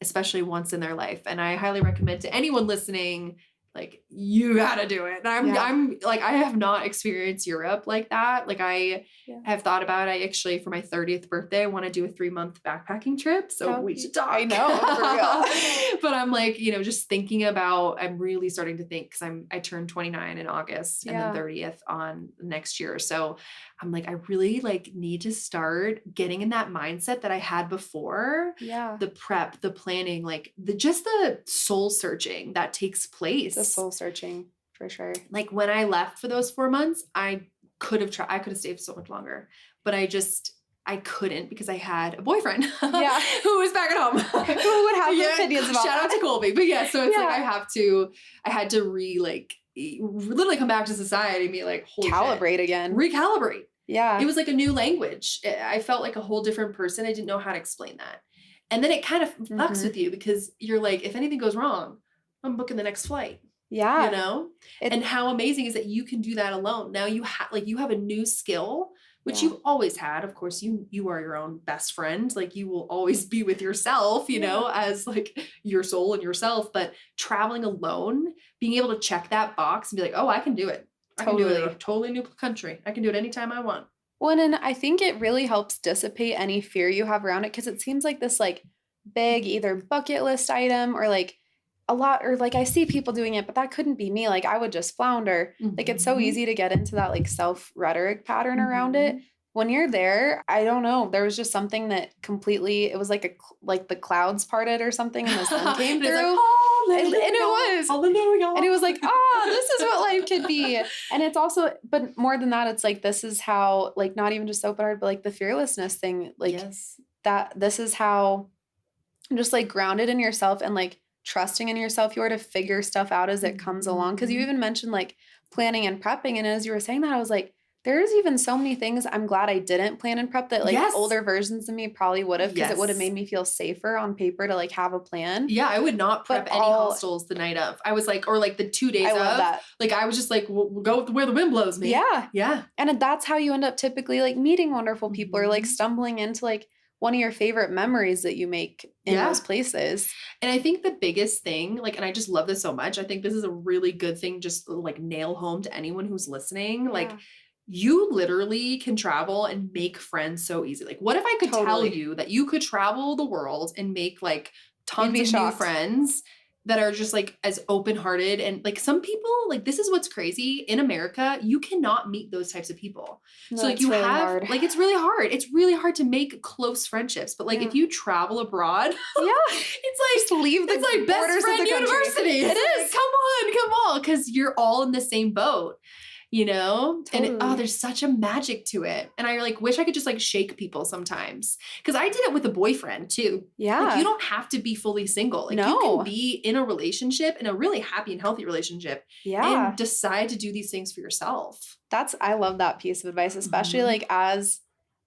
especially once in their life. And I highly recommend to anyone listening, like you gotta do it. And I'm like, I have not experienced Europe like that. Like I have thought about, I actually, for my 30th birthday, I want to do a 3-month backpacking trip. So we should talk. I know, for real. But I'm like, you know, just thinking about, I'm really starting to think, cause I turned 29 in August and then 30th on next year. So I'm like, I really like need to start getting in that mindset that I had before. The prep, the planning, like just the soul searching that takes place. The soul searching for sure. Like when I left for those 4 months, I could have stayed so much longer, but I couldn't because I had a boyfriend who was back at home. Who would have opinions about Shout out to Colby. But so it's like I had to literally come back to society and be like, holy calibrate shit. Again. Recalibrate. Yeah. It was like a new language. I felt like a whole different person. I didn't know how to explain that. And then it kind of fucks with you because you're like, if anything goes wrong, I'm booking the next flight. Yeah. You know? And how amazing is that you can do that alone. Now you have a new skill, which you've always had. Of course, you are your own best friend. Like you will always be with yourself, you know, as like your soul and yourself, but traveling alone, being able to check that box and be like, oh, I can do it. I can do it in a totally new country. I can do it anytime I want. Well, and I think it really helps dissipate any fear you have around it. Cause it seems like this like big either bucket list item or like a lot, or like I see people doing it, but that couldn't be me. Like I would just flounder. Like it's so easy to get into that like self rhetoric pattern around it. When you're there, I don't know. There was just something that completely, it was like the clouds parted or something and the sun came through. Like, and it was. Hallelujah. And it was like, this is what life could be. And it's also, but more than that, it's like, this is how, like, not even just open-hearted, but like the fearlessness thing, like that, this is how just like grounded in yourself and like trusting in yourself, you are to figure stuff out as it comes along. Cause you even mentioned like planning and prepping. And as you were saying that, I was like, there's even so many things I'm glad I didn't plan and prep that like older versions of me probably would have because it would have made me feel safer on paper to like have a plan. Yeah, I would not prep any hostels the night of. I was like, or like the 2 days of. That. Like I was just like, we'll go where the wind blows me. Yeah. Yeah. And that's how you end up typically like meeting wonderful people or like stumbling into like one of your favorite memories that you make in those places. And I think the biggest thing, like, and I just love this so much. I think this is a really good thing, just like nail home to anyone who's listening. Like, you literally can travel and make friends so easy. Like, what if I could tell you that you could travel the world and make like tons of new friends that are just like as open-hearted. And like some people, like this is what's crazy in America, you cannot meet those types of people. No, So like it's you really have, hard. like, it's really hard. It's really hard to make close friendships. But like if you travel abroad, Yeah. it's like, Just leave the it's like best borders friend of the country. university. It It's is. like, come on. Cause you're all in the same boat. You know, Totally. and there's such a magic to it. And I like wish I could just like shake people sometimes. Cause I did it with a boyfriend too. Yeah. Like you don't have to be fully single. Like you can be in a relationship, in a really happy and healthy relationship. Yeah. And decide to do these things for yourself. I love that piece of advice, especially like as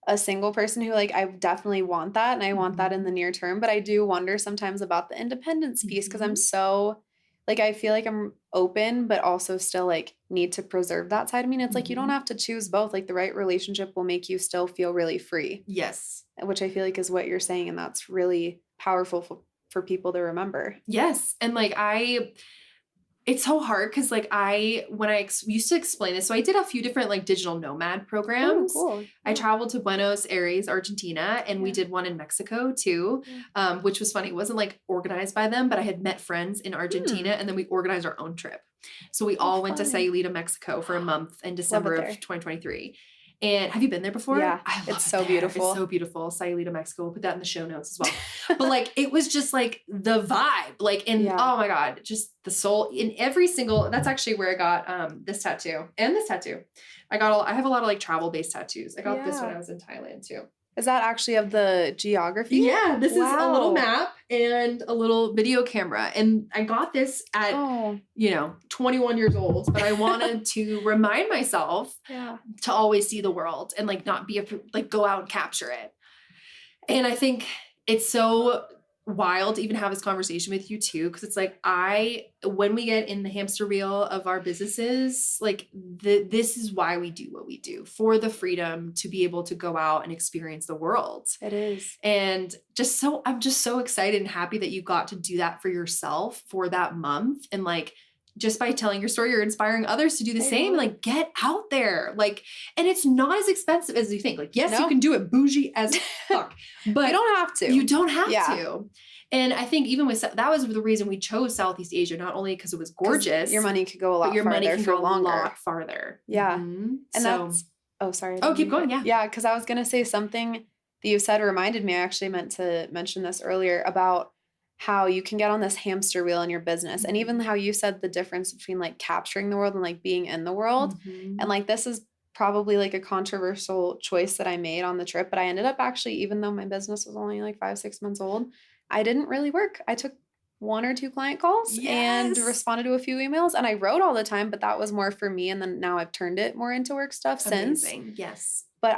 a single person who like, I definitely want that. And I want that in the near term, but I do wonder sometimes about the independence piece. Cause I'm so like, I feel like I'm open, but also still like need to preserve that side of me. And it's like, you don't have to choose both. Like the right relationship will make you still feel really free. Yes. Which I feel like is what you're saying. And that's really powerful for people to remember. Yes. And like it's so hard because like when I used to explain this, so I did a few different like digital nomad programs. Oh, cool. I traveled to Buenos Aires, Argentina, and we did one in Mexico too, which was funny. It wasn't like organized by them, but I had met friends in Argentina and then we organized our own trip. So we all went to Sayulita, Mexico for a month in December of 2023. And have you been there before? Yeah, I love it's so beautiful. It's so beautiful. Sayulita, Mexico. We'll put that in the show notes as well. But like, it was just like the vibe, like, and oh my God, just the soul in every single, that's actually where I got this tattoo and this tattoo. I have a lot of like travel-based tattoos. I got this when I was in Thailand too. Is that actually of the geography? Yeah, this is a little map and a little video camera. And I got this at, 21 years old, but I wanted to remind myself to always see the world and like not be like go out and capture it. And I think it's so wild to even have this conversation with you too, because it's like when we get in the hamster wheel of our businesses, like this is why we do what we do, for the freedom to be able to go out and experience the world. It is. And I'm just so excited and happy that you got to do that for yourself for that month. And like just by telling your story, you're inspiring others to do the same. Like get out there. Like, and it's not as expensive as you think. Like, yes, you can do it bougie as fuck, but you don't have to. You don't have to. And I think even with that was the reason we chose Southeast Asia, not only because it was gorgeous. Your money could go a lot farther. Yeah. Mm-hmm. And sorry. Oh, keep going. Yeah. Yeah. Cause I was going to say something that you said reminded me, I actually meant to mention this earlier about how you can get on this hamster wheel in your business. And even how you said the difference between like capturing the world and like being in the world. And like, this is probably like a controversial choice that I made on the trip, but I ended up actually, even though my business was only like 5-6 months old, I didn't really work. I took 1 or 2 client calls and responded to a few emails, and I wrote all the time, but that was more for me. And then now I've turned it more into work stuff since. Yes. But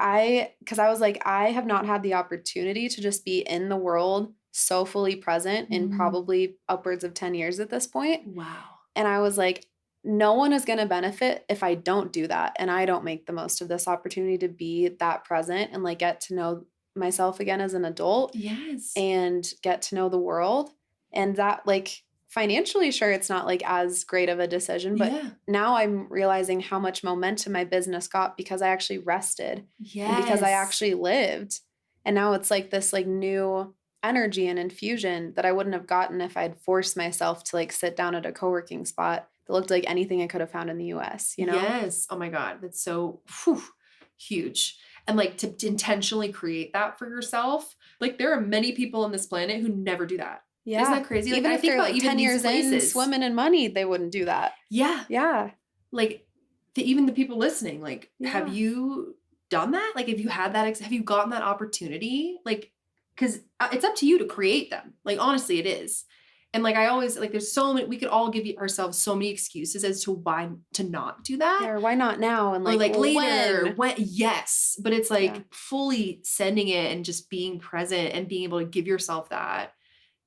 because I was like, I have not had the opportunity to just be in the world so fully present in probably upwards of 10 years at this point. Wow. And I was like, no one is going to benefit if I don't do that. And I don't make the most of this opportunity to be that present and like get to know myself again as an adult. Yes. And get to know the world. And that like financially, sure, it's not like as great of a decision, but now I'm realizing how much momentum my business got because I actually rested. And because I actually lived. And now it's like this like new energy and infusion that I wouldn't have gotten if I'd forced myself to like sit down at a co-working spot that looked like anything I could have found in the US, you know? Yes. Oh my God. That's so huge. And like to intentionally create that for yourself. Like there are many people on this planet who never do that. Yeah. Isn't that crazy? Like, even I if think they're about like even 10 years in swimming in money, they wouldn't do that. Yeah. Yeah. Like even the people listening, like, have you done that? Like, have you had that? Have you gotten that opportunity? Like, because it's up to you to create them. Like, honestly, it is. And like, I always like, there's so many, we could all give ourselves so many excuses as to why to not do that. Yeah, or why not now? And like, or like later, when, yes. But it's like fully sending it and just being present and being able to give yourself that.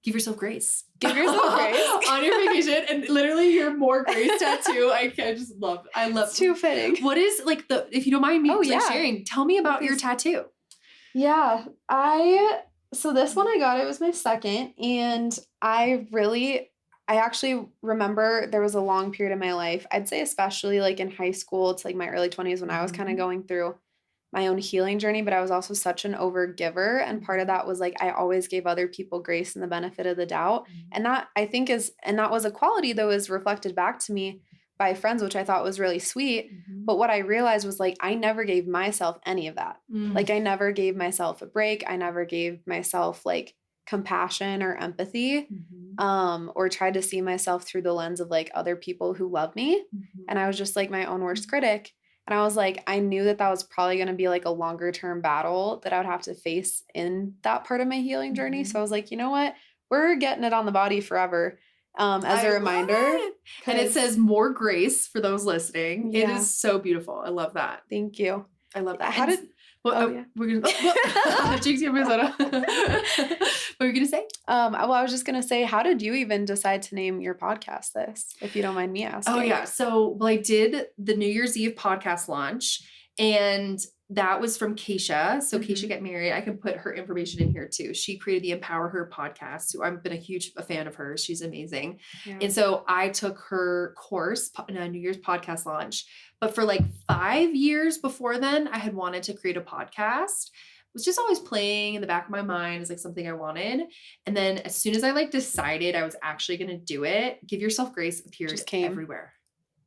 Give yourself grace. Give yourself grace. On your vacation. And literally your more grace tattoo. I just love. I love it's too fitting. What is like if you don't mind me sharing, tell me about your tattoo. Yeah. So this one I got, it was my second. And I actually remember there was a long period of my life, I'd say especially like in high school to like my early 20s when I was kind of going through my own healing journey, but I was also such an over giver. And part of that was like, I always gave other people grace and the benefit of the doubt. And that I think that was a quality that was reflected back to me by friends, which I thought was really sweet. But what I realized was like, I never gave myself any of that. Like I never gave myself a break. I never gave myself like compassion or empathy, or tried to see myself through the lens of like other people who love me. And I was just like my own worst critic. And I was like, I knew that was probably going to be like a longer term battle that I would have to face in that part of my healing journey. So I was like, you know what? We're getting it on the body forever. As a reminder. And it says more grace for those listening. Yeah. It is so beautiful. I love that. Thank you. I love that. How did... we're gonna Jinx your Minnesota. What were you gonna say? Well, I was just gonna say, how did you even decide to name your podcast this, if you don't mind me asking? Oh yeah. So I did the New Year's Eve podcast launch, and that was from Keisha. So Keisha Get Married. I can put her information in here too. She created the Empower Her podcast. So I've been a fan of hers. She's amazing. Yeah. And so I took her course, New Year's podcast launch. But for like 5 years before then, I had wanted to create a podcast. It was just always playing in the back of my mind as like something I wanted. And then as soon as I like decided I was actually going to do it, Give Yourself Grace appeared everywhere.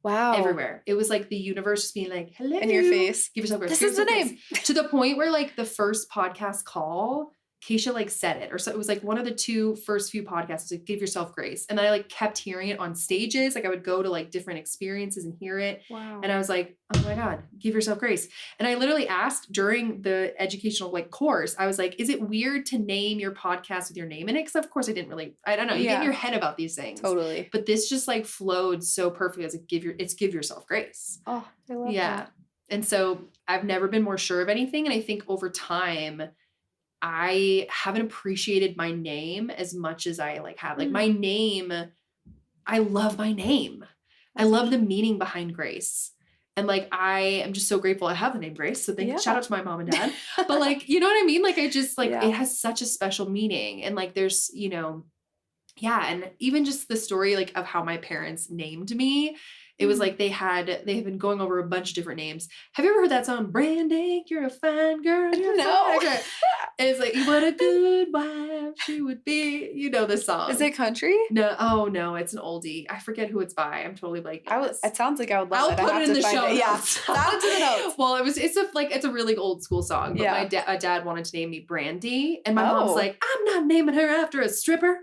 Wow. Everywhere. It was like the universe just being like, hello. In your face. Give yourself grace. This is the name. To the point where like the first podcast call, Keisha like said it. Or so it was like one of the first few podcasts was like, Give Yourself Grace. And then I like kept hearing it on stages. Like I would go to like different experiences and hear it. Wow. And I was like, oh my God, give yourself grace. And I literally asked during the educational like course, I was like, is it weird to name your podcast with your name in it? Because of course I don't know. You get in your head about these things. Totally. But this just like flowed so perfectly as Give Yourself Grace. Oh, I love that. And so I've never been more sure of anything. And I think over time, I haven't appreciated my name as much as I like have. Like my name, I love my name. I love the meaning behind Grace. And like, I am just so grateful I have the name Grace. So shout out to my mom and dad. But like, you know what I mean? Like, I just like, it has such a special meaning. And like, there's, and even just the story like of how my parents named me. It was like they had been going over a bunch of different names. Have you ever heard that song? Brandy, you're a fine girl. No. It's like, what a good wife she would be. You know this song. Is it country? No. Oh no, it's an oldie. I forget who it's by. I'm totally blanking. It sounds like I would love it. I'll put it in the show notes. Yeah. Add it to the notes. Well, it's a really old school song. But my dad wanted to name me Brandy. And my mom's like, I'm not naming her after a stripper.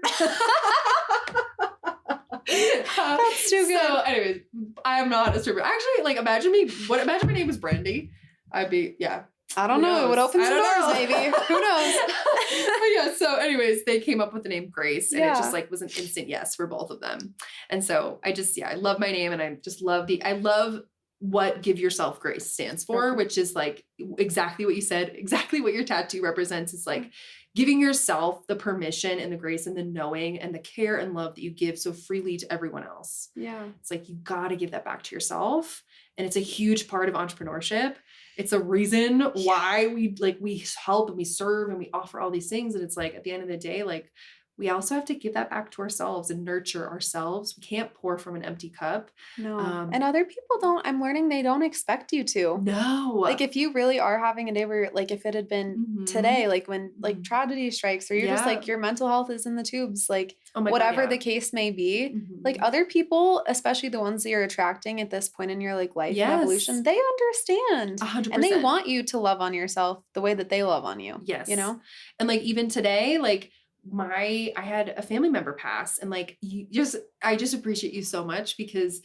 That's too good. So anyways, I am not a stripper. Actually, like imagine my name was Brandy. I'd be, I don't know. It would open some doors, maybe. Who knows? But so anyways, they came up with the name Grace, and it just like was an instant yes for both of them. And so I just, I love my name, and I just love I love what Give Yourself Grace stands for, which is like exactly what you said, exactly what your tattoo represents. It's like giving yourself the permission and the grace and the knowing and the care and love that you give so freely to everyone else. Yeah. It's like, you got to give that back to yourself. And it's a huge part of entrepreneurship. It's a reason why we help and we serve and we offer all these things. And it's like, at the end of the day, like, we also have to give that back to ourselves and nurture ourselves. We can't pour from an empty cup. No. And other people I'm learning they don't expect you to. No. Like if you really are having a day where like if it had been today, like when like tragedy strikes or you're just like your mental health is in the tubes, like whatever the case may be, like other people, especially the ones that you're attracting at this point in your like life and evolution, they understand. 100%. And they want you to love on yourself the way that they love on you. Yes. You know? And like even today, like I had a family member pass, and like I just appreciate you so much because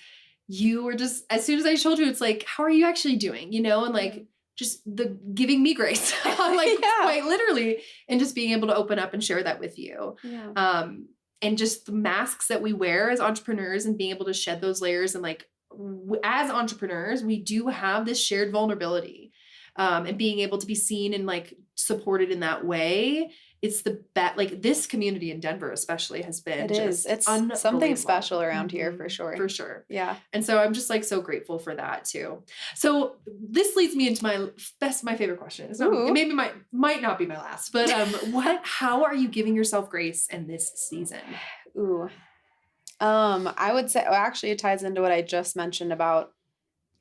you were just, as soon as I told you, it's like, how are you actually doing? You know, and like just the giving me grace, like quite literally, and just being able to open up and share that with you. Yeah. And just the masks that we wear as entrepreneurs and being able to shed those layers. And like, as entrepreneurs, we do have this shared vulnerability, and being able to be seen and like supported in that way. It's like this community in Denver especially has been it's something special around here for sure. For sure. Yeah. And so I'm just like so grateful for that too. So this leads me into my favorite question. It maybe might not be my last, but how are you giving yourself grace in this season? I would say, actually it ties into what I just mentioned about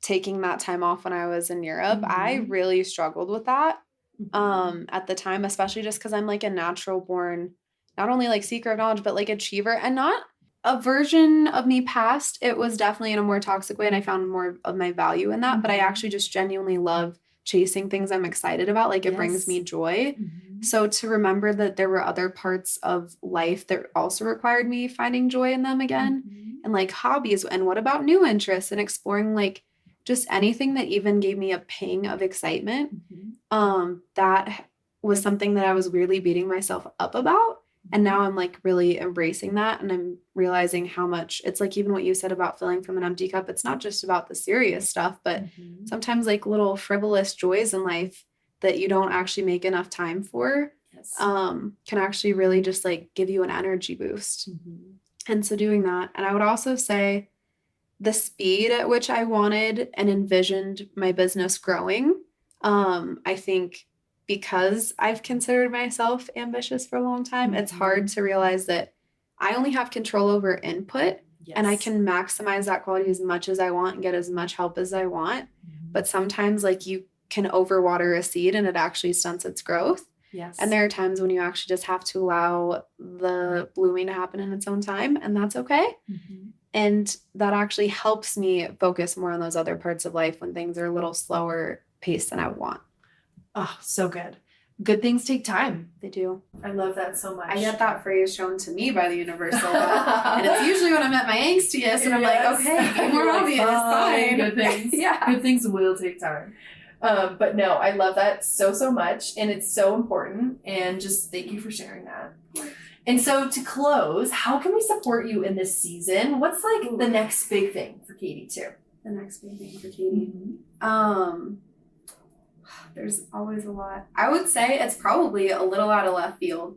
taking that time off when I was in Europe, I really struggled with that at the time, especially just because I'm like a natural born, not only like seeker of knowledge, but like achiever, and not a version of me past. It was definitely in a more toxic way, and I found more of my value in that. But I actually just genuinely love chasing things I'm excited about. Like it brings me joy. So to remember that there were other parts of life that also required me finding joy in them again, and like hobbies, and what about new interests and exploring like just anything that even gave me a ping of excitement. That was something that I was weirdly beating myself up about. And now I'm like really embracing that, and I'm realizing how much it's like, even what you said about filling from an empty cup, it's not just about the serious stuff, but sometimes like little frivolous joys in life that you don't actually make enough time for can actually really just like give you an energy boost. And so doing that. And I would also say the speed at which I wanted and envisioned my business growing, I think because I've considered myself ambitious for a long time, it's hard to realize that I only have control over input, and I can maximize that quality as much as I want and get as much help as I want. But sometimes like you can overwater a seed and it actually stunts its growth. And there are times when you actually just have to allow the blooming to happen in its own time, and that's okay. And that actually helps me focus more on those other parts of life when things are a little slower paced than I want. Oh, so good. Good things take time. They do. I love that so much. I get that phrase shown to me by the universe a lot. And it's usually when I'm at my angstiest and I'm like, okay, be more obvious. Fine. Good things. Good things will take time. But no, I love that so, so much. And it's so important. And just thank you for sharing that. And so to close, how can we support you in this season? What's like the next big thing for Katie too? The next big thing for Katie? There's always a lot. I would say it's probably a little out of left field,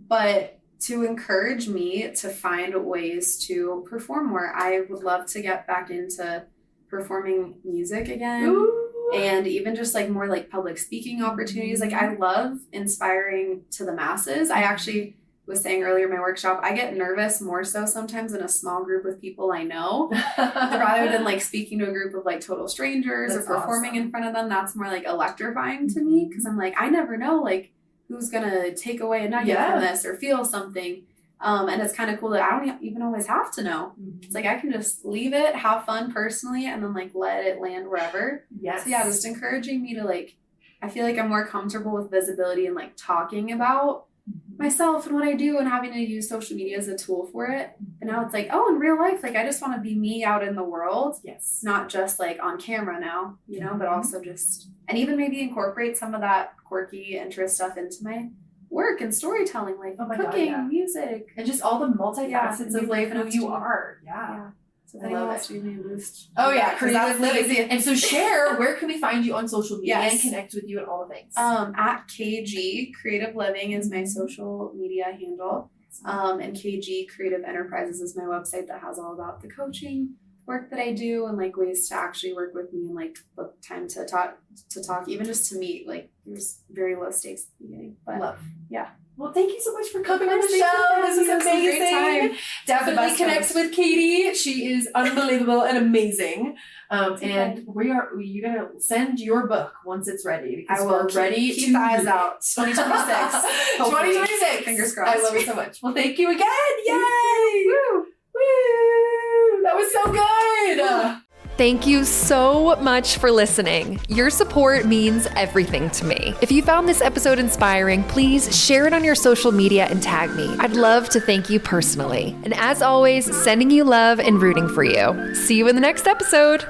but to encourage me to find ways to perform more. I would love to get back into performing music again. Ooh. And even just like more like public speaking opportunities. Like I love inspiring to the masses. I actually was saying earlier in my workshop, I get nervous more so sometimes in a small group with people I know rather than like speaking to a group of like total strangers. That's or performing in front of them. That's more like electrifying to me, because I'm like, I never know like who's gonna take away a nugget from this or feel something. And it's kind of cool that I don't even always have to know. It's like I can just leave it, have fun personally, and then like let it land wherever. So yeah, just encouraging me to like, I feel like I'm more comfortable with visibility and like talking about myself and what I do, and having to use social media as a tool for it. But now it's like, oh, in real life, like I just want to be me out in the world. Not just like on camera now, you know, but also just, and even maybe incorporate some of that quirky interest stuff into my work and storytelling, like cooking, music, and just all the multifacets of like who you are. So I love it. Me a boost. Oh yeah, creative living. And so share, where can we find you on social media and connect with you and all the things? At KG Creative Living is my social media handle. And KG Creative Enterprises is my website that has all about the coaching work that I do and like ways to actually work with me and like book time to talk, even just to meet. Like there's very low stakes at the beginning. But love. Yeah. Well, thank you so much for coming on the show. This was amazing. Great time. Definitely connect with Katie. She is unbelievable and amazing. And you're gonna send your book once it's ready, because we're ready. Keep the eyes out. 2026. 2026. Fingers crossed. I love it so much. Well, thank you again. Yay! Woo! Woo! That was so good. Thank you so much for listening. Your support means everything to me. If you found this episode inspiring, please share it on your social media and tag me. I'd love to thank you personally. And as always, sending you love and rooting for you. See you in the next episode.